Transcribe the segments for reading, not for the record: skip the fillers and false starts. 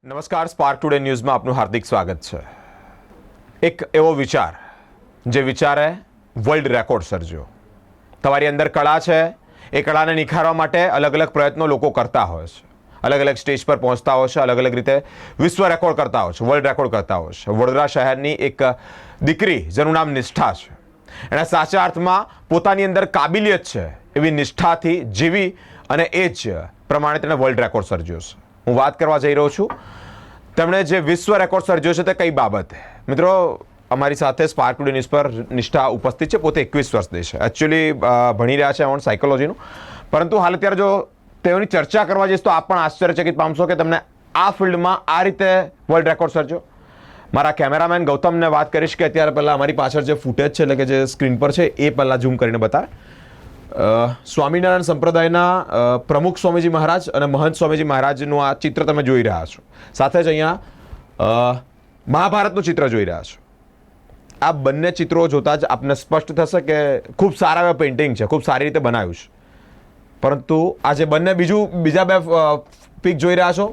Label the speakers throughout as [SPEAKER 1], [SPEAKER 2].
[SPEAKER 1] નમસ્કાર, spark today ન્યૂઝમાં આપનું હાર્દિક સ્વાગત છે। એક એવો વિચાર જે વિચારે વર્લ્ડ રેકોર્ડ સર્જ્યો। તમારી અંદર કળા છે, એ કળાને નિખારવા માટે અલગ અલગ પ્રયત્નો લોકો કરતા હોય છે, અલગ અલગ સ્ટેજ પર પહોંચતા હોય છે, અલગ અલગ રીતે વિશ્વ રેકોર્ડ કરતા હોય છે, વર્લ્ડ રેકોર્ડ કરતા હોય છે। વડોદરા શહેરની એક દીકરી જેનું નામ નિષ્ઠા છે, એના સાચા અર્થમાં પોતાની અંદર કાબિલિયત છે એવી નિષ્ઠાથી જીવી અને એ જ પ્રમાણે તેણે વર્લ્ડ રેકોર્ડ સર્જ્યો છે। હું વાત કરવા જઈ રહ્યો છું તેમણે જે વિશ્વ રેકોર્ડ સર્જ્યો છે તે કઈ બાબતે। મિત્રો, અમારી સાથે સ્પાર્ક ટુડે ન્યૂઝ પર નિષ્ઠા ઉપસ્થિત છે। પોતે 21 વર્ષની છે, એકચ્યુઅલી ભણી રહ્યા છે ઓન સાયકોલોજીનું, પરંતુ હાલ અત્યારે જો તેઓની ચર્ચા કરવા જઈશ તો આપ પણ આશ્ચર્યચકિત પામશો કે તમને આ ફિલ્ડમાં આ રીતે વર્લ્ડ રેકોર્ડ સર્જ્યો। મારા કેમેરામેન ગૌતમને વાત કરીશ કે અત્યારે પહેલાં અમારી પાછળ જે ફૂટેજ છે એટલે કે જે સ્ક્રીન પર છે એ પહેલાં ઝૂમ કરીને બતાવે। સ્વામિનારાયણ સંપ્રદાયના પ્રમુખ સ્વામીજી મહારાજ અને મહંત સ્વામીજી મહારાજનું આ ચિત્ર તમે જોઈ રહ્યા છો, સાથે જ અહીંયા મહાભારતનું ચિત્ર જોઈ રહ્યા છો। આ બંને ચિત્રો જોતા જ આપને સ્પષ્ટ થશે કે ખૂબ સારા એવા પેઇન્ટિંગ છે, ખૂબ સારી રીતે બનાવ્યું છે, પરંતુ આ જે બંને બીજા બે પિક જોઈ રહ્યા છો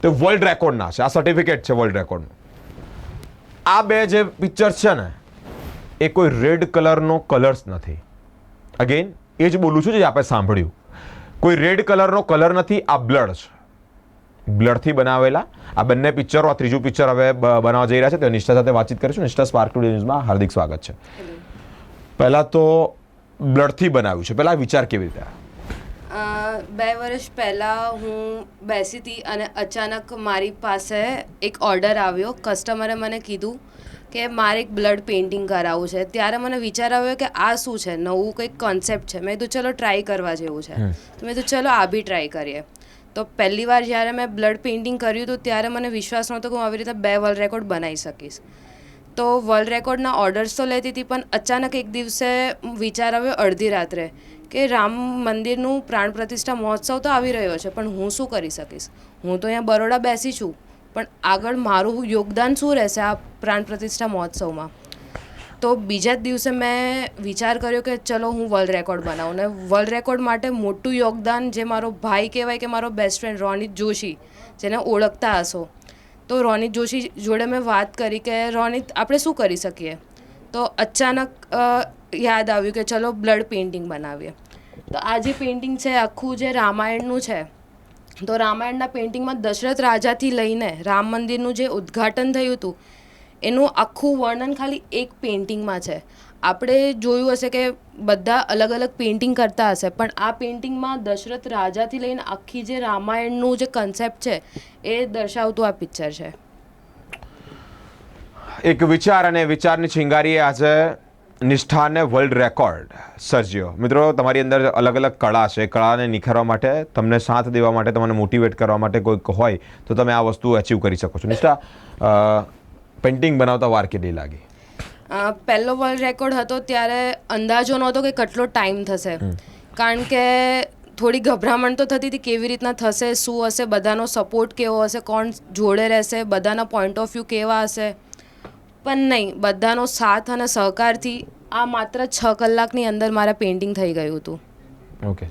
[SPEAKER 1] તે વર્લ્ડ રેકોર્ડના છે, આ સર્ટિફિકેટ છે વર્લ્ડ રેકોર્ડનું। આ બે જે પિક્ચર્સ છે ને એ કોઈ રેડ કલરનો કલર્સ નથી, અગેન એ જ બોલું છું જે આપણે સાંભળ્યું, કોઈ રેડ કલરનો કલર નથી, આ બ્લડ છે, બ્લડથી બનાવેલા આ બંને પિક્ચરો। આ ત્રીજું પિક્ચર હવે બનાવવા જઈ રહ્યા છે, તો નિષ્ઠા સાથે વાતચીત કરીશું। નિષ્ઠા, સ્પાર્ક ટુડે ન્યૂઝમાં હાર્દિક સ્વાગત છે। પહેલાં તો બ્લડથી બનાવ્યું છે, પહેલાં વિચાર કેવી રીતે?
[SPEAKER 2] 2 વર્ષ પહેલાં હું બેસી હતી અને અચાનક મારી પાસે એક ઓર્ડર આવ્યો। કસ્ટમરે મને કીધું કે મારે એક બ્લડ પેઇન્ટિંગ કરાવવું છે। ત્યારે મને વિચાર આવ્યો કે આ શું છે, નવું કંઈક કોન્સેપ્ટ છે। મેં કીધું ચલો ટ્રાય કરવા જેવું છે, તો મેં કીધું ચલો આ બી ટ્રાય કરીએ। તો પહેલી વાર જ્યારે મેં બ્લડ પેઇન્ટિંગ કર્યું હતું ત્યારે મને વિશ્વાસ નહોતો કે હું આવી રીતે 2 વર્લ્ડ રેકોર્ડ બનાવી શકીશ। તો વર્લ્ડ રેકોર્ડના ઓર્ડર્સ તો લેતી હતી, પણ અચાનક એક દિવસે વિચાર આવ્યો અડધી રાત્રે કે રામ મંદિરનું પ્રાણ પ્રતિષ્ઠા મહોત્સવ તો આવી રહ્યો છે, પણ હું શું કરી શકીશ? હું તો અહીંયા બરોડા બેસી છું, પણ આગળ મારું યોગદાન શું રહેશે આ પ્રાણ પ્રતિષ્ઠા મહોત્સવમાં? તો બીજા જ દિવસે મેં વિચાર કર્યો કે ચલો હું વર્લ્ડ રેકોર્ડ બનાવું, ને વર્લ્ડ રેકોર્ડ માટે મોટું યોગદાન જે મારો ભાઈ કહેવાય કે મારો બેસ્ટ ફ્રેન્ડ રોનિત જોશી, જેને ઓળખતા હશો, તો રોનિત જોશી જોડે મેં વાત કરી કે રોનિત આપણે શું કરી શકીએ? તો અચાનક યાદ આવ્યું કે ચલો બ્લડ પેઇન્ટિંગ બનાવીએ। તો આ જે પેઇન્ટિંગ છે આખું જે રામાયણનું છે, તો રામાયણના પેઇન્ટિંગમાં દશરથ રાજાથી લઈને રામ મંદિરનું જે ઉદ્ઘાટન થયું હતું એનું આખું વર્ણન ખાલી એક પેઇન્ટિંગમાં છે। આપણે જોયું હશે કે બધા અલગ અલગ પેઇન્ટિંગ કરતા હશે, પણ આ પેઇન્ટિંગમાં દશરથ રાજાથી લઈને આખી જે રામાયણનું જે કન્સેપ્ટ છે એ દર્શાવતું આ પિક્ચર છે।
[SPEAKER 1] એક વિચાર અને વિચારની ચિંગારીએ આજે નિષ્ઠાને વર્લ્ડ રેકોર્ડ સર્જ્યો। મિત્રો, તમારી અંદર અલગ અલગ કળા છે, કળાને નિખારવા માટે, તમને સાથ દેવા માટે, તમને મોટિવેટ કરવા માટે કોઈક હોય તો તમે આ વસ્તુ અચીવ કરી શકો છો। નિષ્ઠા, પેઇન્ટિંગ બનાવતા વાર કેટલી લાગી?
[SPEAKER 2] પહેલો વર્લ્ડ રેકોર્ડ હતો ત્યારે અંદાજો નહોતો કે કેટલો ટાઈમ થશે, કારણ કે થોડી ગભરામણ તો થતી હતી કેવી રીતના થશે, શું હશે, બધાનો સપોર્ટ કેવો હશે, કોણ જોડે રહેશે, બધાના પોઈન્ટ ઓફ વ્યૂ કેવા હશે, પણ નહીં, બધાનો સાથ અને સહકારથી આ માત્ર 6 કલાકની અંદર મારા પેઇન્ટિંગ થઈ ગયું હતું।
[SPEAKER 1] ઓકે,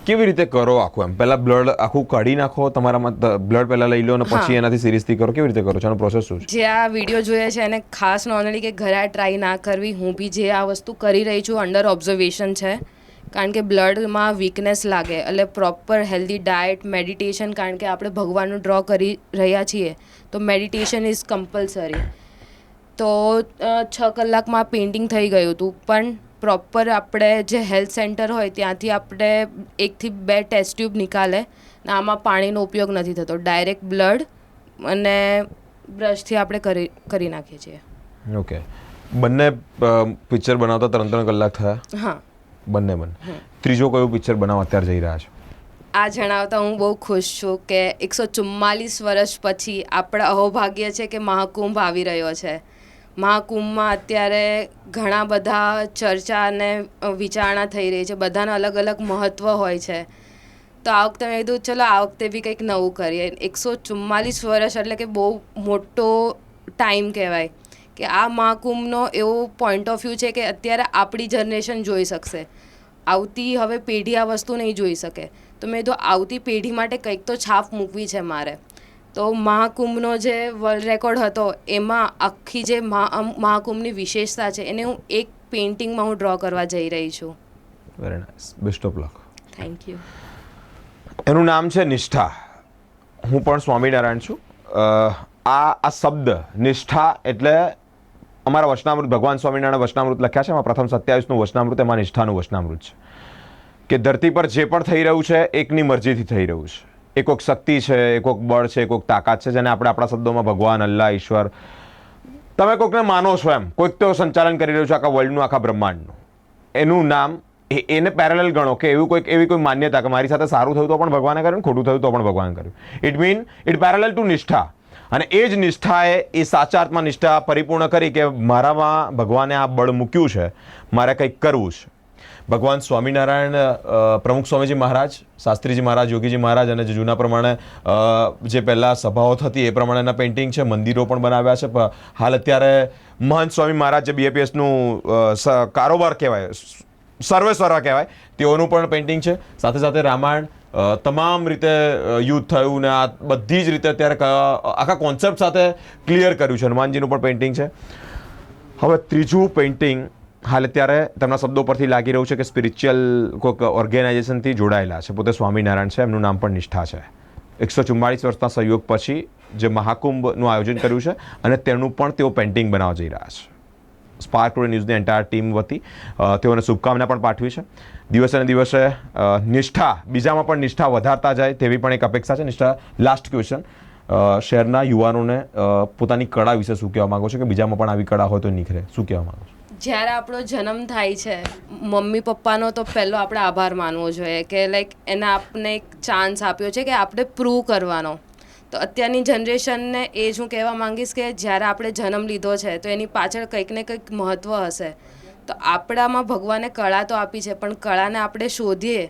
[SPEAKER 1] કેવી રીતે કરો આખું? એમ પહેલાં બ્લડ આખું કાઢી નાખો, તમારામાં બ્લડ પહેલાં લઈ લો અને પછી એનાથી સિરીઝથી કરો, કેવી રીતે કરો છો? એનો પ્રોસેસ શું છે?
[SPEAKER 2] જે આ વિડીયો જોઈએ છે એને ખાસ નોંધણી કે ઘરે આ ટ્રાય ના કરવી। હું બી જે આ વસ્તુ કરી રહી છું અંડર ઓબ્ઝર્વેશન છે, કારણ કે બ્લડમાં વીકનેસ લાગે, એટલે પ્રોપર હેલ્ધી ડાયટ, મેડિટેશન, કારણ કે આપણે ભગવાનનું ડ્રો કરી રહ્યા છીએ તો મેડિટેશન ઇઝ કમ્પલસરી। તો 6 કલાકમાં પેઇન્ટિંગ થઈ ગયું હતું, પણ પ્રોપર આપણે જે હેલ્થ સેન્ટર હોય ત્યાંથી આપણે 1 થી 2 ટેસ્ટ ટ્યુબ નિકાલે, ને આમાં પાણીનો ઉપયોગ નથી થતો, ડાયરેક્ટ બ્લડ અને બ્રશથી આપણે કરી નાખીએ છીએ।
[SPEAKER 1] ઓકે, બંને પિક્ચર બનાવતા 3 કલાક થયા?
[SPEAKER 2] હા,
[SPEAKER 1] બંને। ત્રીજો કયું પિક્ચર બનાવવા અત્યારે જઈ રહ્યા છો?
[SPEAKER 2] આ જણાવતા હું બહુ ખુશ છું કે 144 વર્ષ પછી આપણા અહોભાગ્ય છે કે મહાકુંભ આવી રહ્યો છે। મહાકુંભમાં અત્યારે ઘણા બધા ચર્ચા અને વિચારણા થઈ રહી છે, બધાના અલગ અલગ મહત્ત્વ હોય છે। તો આ વખતે મેં કીધું ચલો આ વખતે બી કંઈક નવું કરીએ। 144 વર્ષ એટલે કે બહુ મોટો ટાઈમ કહેવાય કે આ મહાકુંભનો એવો પોઈન્ટ ઓફ વ્યૂ છે કે અત્યારે આપણી જનરેશન જોઈ શકશે, આવતી હવે પેઢી આ વસ્તુ નહીં જોઈ શકે। તો મેં કીધું આવતી પેઢી માટે કંઈક તો છાપ મૂકવી છે મારે। તો મહાકુંભનો જે વર્લ્ડ રેકોર્ડ હતો એમાં આખી જે મહાકુંભની વિશેષતા છે એને હું એક પેઇન્ટિંગમાં હું ડ્રો કરવા જઈ રહી છું.
[SPEAKER 1] Very nice, best of luck.
[SPEAKER 2] Thank you.
[SPEAKER 1] એનું નામ છે નિષ્ઠા. હું પણ સ્વામિનારાયણ છું. આ શબ્દ નિષ્ઠા એટલે અમારા વચનામૃત, ભગવાન સ્વામિનારાયણ વચનામૃત લખ્યા છે. એમાં પ્રથમ 27નું વચનામૃત એમાં નિષ્ઠાનું વચનામૃત છે કે ધરતી પર જે પણ થઈ રહ્યું છે એકની મરજીથી થઈ રહ્યું છે. એ કોઈક શક્તિ છે, એ કોઈક બળ છે, એ કોઈક તાકાત છે, જેને આપણે આપણા શબ્દોમાં ભગવાન, અલ્લાહ, ઈશ્વર, તમે કોઈકને માનો છો એમ, કોઈક તો સંચાલન કરી રહ્યું છે આખા વર્લ્ડનું, આખા બ્રહ્માંડનું. એનું નામ એને પેરેલલ ગણો કે એવી કોઈ માન્યતા કે મારી સાથે સારું થયું તો પણ ભગવાને કર્યું, ખોટું થયું તો પણ ભગવાને કર્યું. It mean it parallel to નિષ્ઠા. અને એ જ નિષ્ઠાએ એ સાચા અર્થમાં નિષ્ઠા પરિપૂર્ણ કરી કે મારામાં ભગવાને આ બળ મૂક્યું છે, મારે કંઈક કરવું છે. ભગવાન સ્વામિનારાયણ, પ્રમુખ સ્વામીજી મહારાજ, શાસ્ત્રીજી મહારાજ, યોગીજી મહારાજ અને જે જૂના પ્રમાણે જે પહેલાં સભાઓ થતી એ પ્રમાણેના પેઇન્ટિંગ છે, મંદિરો પણ બનાવ્યા છે. હાલ અત્યારે મહંત સ્વામી મહારાજ જે BAPSનું કારોબાર કહેવાય, સર્વેશ્વર કહેવાય, તેઓનું પણ પેઇન્ટિંગ છે. સાથે સાથે રામાયણ તમામ રીતે યુદ્ધ થયું ને આ બધી જ રીતે અત્યારે આખા કોન્સેપ્ટ સાથે ક્લિયર કર્યું છે. હનુમાનજીનું પણ પેઇન્ટિંગ છે. હવે ત્રીજું પેઇન્ટિંગ હાલ અત્યારે તેમના શબ્દો પરથી લાગી રહ્યું છે કે સ્પિરિચ્યુઅલ કોઈક ઓર્ગેનાઇઝેશનથી જોડાયેલા છે. પોતે સ્વામિનારાયણ છે, એમનું નામ પણ નિષ્ઠા છે. 144 વર્ષના સહયોગ પછી જે મહાકુંભનું આયોજન કર્યું છે અને તેનું પણ તેઓ પેઇન્ટિંગ બનાવવા જઈ રહ્યા છે. સ્પાર્ક ટુડે ન્યૂઝની એન્ટાયર ટીમ વતી તેઓને શુભકામના પણ પાઠવી છે. દિવસે ને દિવસે નિષ્ઠા, બીજામાં પણ નિષ્ઠા વધારતા જાય તેવી પણ એક અપેક્ષા છે. નિષ્ઠા, લાસ્ટ ક્વેશ્ચન, શહેરના યુવાનોને પોતાની કળા વિશે શું કહેવા માંગો છો કે બીજામાં પણ આવી કળા હોય તો નીકળે, શું કહેવા માંગો છો?
[SPEAKER 2] જ્યારે આપણો જન્મ થાય છે, મમ્મી પપ્પાનો તો પહેલો આપણે આભાર માનવો જોઈએ કે લાઈક એને આપને એક ચાન્સ આપ્યો છે કે આપણે પ્રૂવ કરવાનો. તો અત્યારની જનરેશનને એ જ હું કહેવા માંગીશ કે જ્યારે આપણે જન્મ લીધો છે તો એની પાછળ કંઈક ને કંઈક મહત્ત્વ હશે. તો આપણામાં ભગવાને કળા તો આપી છે, પણ કળાને આપણે શોધીએ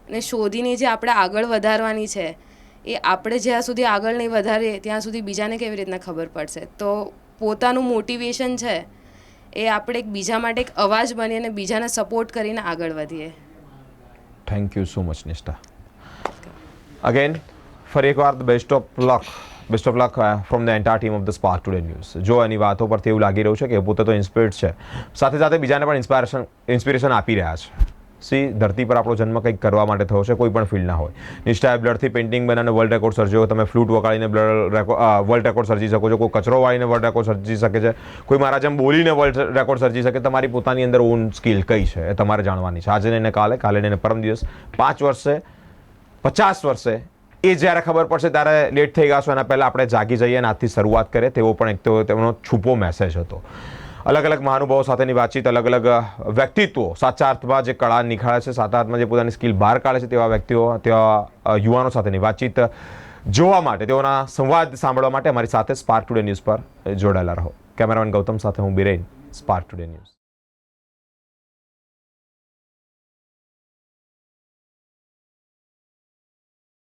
[SPEAKER 2] અને શોધીને જે આપણે આગળ વધારવાની છે એ આપણે જ્યાં સુધી આગળ નહીં વધારીએ ત્યાં સુધી બીજાને કેવી રીતના ખબર પડશે. તો પોતાનું મોટિવેશન છે એ આપણે એક બીજા માટે એક અવાજ બની અને બીજાને સપોર્ટ કરીને આગળ વધીએ.
[SPEAKER 1] થેન્ક યુ સો મચ નિષ્ઠા. અગેન ફરી એકવાર best of luck from the entire team of the spark today news. જો એની વાતો પરથી એવું લાગી રહ્યું છે કે પોતે તો ઇન્સ્પિરેડ છે, સાથે સાથે બીજાને પણ ઇન્સ્પિરેશન આપી રહ્યા છે. ધરતી પર આપણો જન્મ કંઈક કરવા માટે થયો છે, કોઈ પણ ફિલ્ડના હોય. નિષ્ઠાએ બ્લડથી પેઇન્ટિંગ બનાવીને વર્લ્ડ રેકોર્ડ સર્જ્યો. તમે ફ્લૂટ વગાડીને વર્લ્ડ રેકોર્ડ સર્જી શકો છો. કોઈ કચરો વાળીને વર્લ્ડ રેકોર્ડ સર્જી શકે છે. કોઈ મારા જેમ બોલીને વર્લ્ડ રેકોર્ડ સર્જી શકે. તમારી પોતાની અંદર ઓન સ્કિલ કઈ છે એ તમારે જાણવાની છે. આજે ને કાલે, કાલે ને પરમ દિવસ, 5 વર્ષે, 50 વર્ષે, એ જ્યારે ખબર પડશે ત્યારે લેટ થઈ ગયા છો. એના પહેલાં આપણે જાગી જઈએ અને આજથી શરૂઆત કરીએ. તેવો પણ એક તો તેમનો છુપો મેસેજ હતો. અલગ અલગ મહાનુભાવો સાથેની વાતચીત, અલગ અલગ વ્યક્તિત્વો સાચા અર્થમાં જે કળા નિખાળે છે, સાચા અર્થમાં જે પોતાની સ્કિલ બહાર કાઢે છે તેવા વ્યક્તિઓ, તેવા યુવાનો સાથેની વાતચીત જોવા માટે, તેઓના સંવાદ સાંભળવા માટે અમારી સાથે સ્પાર્ક ટુડે ન્યૂઝ પર જોડાયેલા રહો. કેમેરામેન ગૌતમ સાથે હું બિરેન, સ્પાર્ક ટુડે ન્યૂઝ.